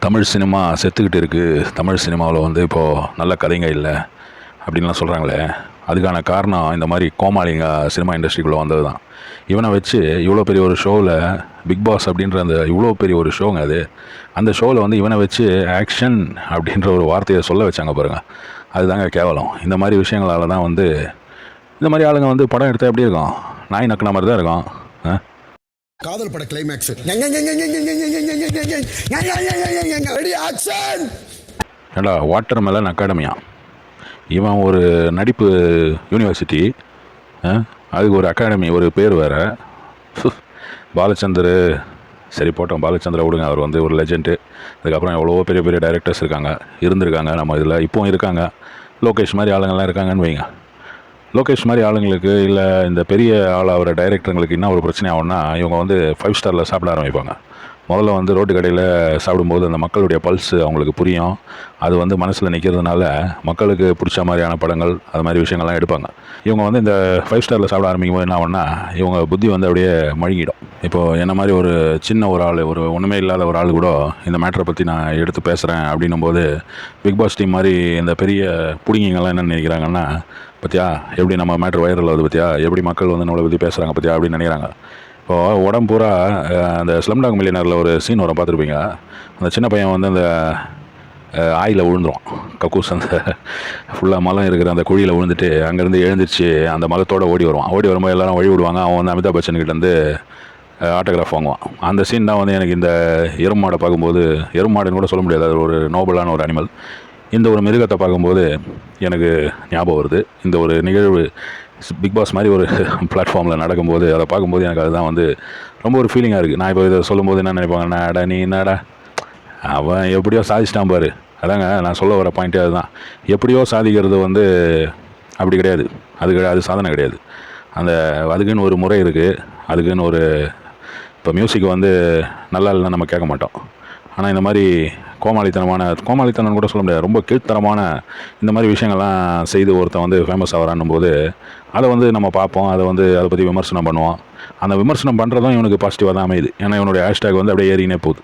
Tamil cinema செத்துக்கிட்டு இருக்குது. தமிழ் சினிமாவில் வந்து இப்போது நல்ல கதைங்க இல்லை அப்படின்லாம் சொல்கிறாங்களே, அதுக்கான காரணம் இந்த மாதிரி கோமாளிங்க சினிமா இண்டஸ்ட்ரிக்குள்ளே வந்தது தான். இவனை வச்சு இவ்வளோ பெரிய ஒரு ஷோவில், பிக் பாஸ் அப்படின்ற அந்த இவ்வளோ பெரிய ஒரு ஷோங்க அது, அந்த ஷோவில் வந்து இவனை வச்சு ஆக்ஷன் அப்படின்ற ஒரு வார்த்தையை சொல்ல வச்சாங்க பாருங்கள். அதுதாங்க கேவலம். இந்த மாதிரி விஷயங்களால் தான் வந்து இந்த மாதிரி ஆளுங்க வந்து படம் எடுத்தால் எப்படி இருக்கும்? நாய் நக்கின மாதிரி தான் இருக்கும். காதல் பட கிளைமேக்ஸ் ஏண்டா வாட்டர் மெலன் அகாடமியா, இவன் ஒரு நடிப்பு யூனிவர்சிட்டி, அதுக்கு ஒரு அகாடமி, ஒரு பேர் வேறு. பாலச்சந்தர், சரி போட்டோம், பாலச்சந்திர விடுங்க, அவர் வந்து ஒரு லெஜெண்டு. அதுக்கப்புறம் எவ்வளோ பெரிய பெரிய டைரக்டர்ஸ் இருந்திருக்காங்க நம்ம இதில், இப்போவும் இருக்காங்க. லோகேஷ் மாதிரி ஆளுங்கள்லாம் இருக்காங்கன்னு வைங்க. லோகேஷ் மாதிரி ஆளுங்களுக்கு இல்லை இந்த பெரிய ஆளாகிற டைரக்டருங்களுக்கு என்ன ஒரு பிரச்சனை ஆகும்னா, இவங்க வந்து 5 ஸ்டாரில் சாப்பிட ஆரம்பிப்பாங்க. முதல்ல வந்து ரோட்டு கடையில் சாப்பிடும்போது அந்த மக்களுடைய பல்ஸ் அவங்களுக்கு புரியும். அது வந்து மனசில் நிற்கிறதுனால மக்களுக்கு பிடிச்ச மாதிரியான படங்கள், அது மாதிரி விஷயங்கள்லாம் எடுப்பாங்க. இவங்க வந்து இந்த 5 ஸ்டாரில் சாப்பிட ஆரம்பிக்கும்போது என்ன ஆகும்னா, இவங்க புத்தி வந்து அப்படியே மழுங்கிடும். இப்போது என்ன மாதிரி ஒரு சின்ன ஒரு ஆள், ஒரு ஒன்றுமே இல்லாத ஒரு ஆள் கூட இந்த மேட்டரை பற்றி நான் எடுத்து பேசுகிறேன் அப்படின்னும் போது, பிக் பாஸ் டீம் மாதிரி இந்த பெரிய பிடிங்கிங்கெல்லாம் என்ன நினைக்கிறாங்கன்னா, பற்றியா எப்படி நம்ம மேட்ரு வைரல் ஆகுது, பற்றியா எப்படி மக்கள் வந்து நம்மளை பற்றி பேசுகிறாங்க பற்றியா அப்படின்னு நினைக்கிறாங்க. இப்போது உடம்பு பூரா அந்த ஸ்லம்டாக் மில்லியனரில் ஒரு சீன் வரும், பார்த்துருப்பீங்க. அந்த சின்ன பையன் வந்து அந்த ஆயில் விழுந்துடும், கக்கூஸ் அந்த ஃபுல்லாக மலம் இருக்கிற அந்த குழியில் விழுந்துட்டு அங்கேருந்து எழுந்திரிச்சு அந்த மலத்தோடு ஓடி வருவான். ஓடி வரும்போது எல்லோரும் வழி விடுவாங்க. அவன் வந்து அமிதாப் பச்சன்கிட்ட வந்து ஆட்டோகிராஃப் வாங்குவான். அந்த சீன் தான் வந்து எனக்கு இந்த எருமாடை பார்க்கும்போது, எருமாடுன்னு கூட சொல்ல முடியாது, அது ஒரு நோபலான ஒரு அனிமல். இந்த ஒரு மிருகத்தை பார்க்கும்போது எனக்கு ஞாபகம் வருது. இந்த ஒரு நிகழ்வு பிக் பாஸ் மாதிரி ஒரு பிளாட்ஃபார்மில் நடக்கும்போது அதை பார்க்கும்போது எனக்கு அதுதான் வந்து ரொம்ப ஒரு ஃபீலிங்காக இருக்குது. நான் இப்போ இதை சொல்லும்போது என்ன நினைப்பாங்க, அடா நீ என்னடா அவன் எப்படியோ சாதிச்சிட்டான் பாரு. அதாங்க நான் சொல்ல வர பாயிண்ட்டே அதுதான். எப்படியோ சாதிக்கிறது வந்து அப்படி கிடையாது, அது சாதனை கிடையாது. அதுக்குன்னு ஒரு முறை இருக்குது, அதுக்குன்னு ஒரு, இப்போ மியூசிக் வந்து நல்லா இல்லைன்னா நம்ம கேட்க மாட்டோம். ஆனால் இந்த மாதிரி கோமாளித்தனம் கூட சொல்ல முடியாது, ரொம்ப கீழ்த்தரமான இந்த மாதிரி விஷயங்கள்லாம் செய்து ஒருத்தன் வந்து ஃபேமஸ் ஆகிறான்னும் போது அதை வந்து நம்ம பார்ப்போம். அதை பற்றி விமர்சனம் பண்ணுவோம். அந்த விமர்சனம் பண்ணுறதும் இவனுக்கு பாசிட்டிவாக தான் அமையுது. ஏன்னா இவனுடைய ஹேஷ்டேக் வந்து அப்படியே ஏறினே போகுது.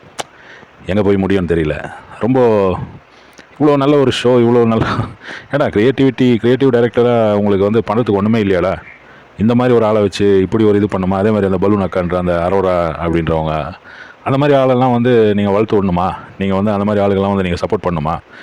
எங்கே போய் முடியும்னு தெரியல. ரொம்ப இவ்வளோ நல்ல ஒரு ஷோ, இவ்வளோ நல்ல ஏடா கிரியேட்டிவ் டைரக்டராக உங்களுக்கு வந்து பண்ணுறதுக்கு ஒன்றுமே இல்லையாடா? இந்த மாதிரி ஒரு ஆளை வச்சு இப்படி ஒரு இது பண்ணுமா? அதே மாதிரி அந்த பலூன் அக்கான்ற அந்த அரோரா அப்படின்றவங்க, அந்த மாதிரி ஆளெல்லாம் வந்து நீங்கள் வளர்த்து விடணுமா? நீங்கள் வந்து அந்த மாதிரி ஆளுகள்லாம் வந்து நீங்கள் சப்போர்ட் பண்ணணுமா?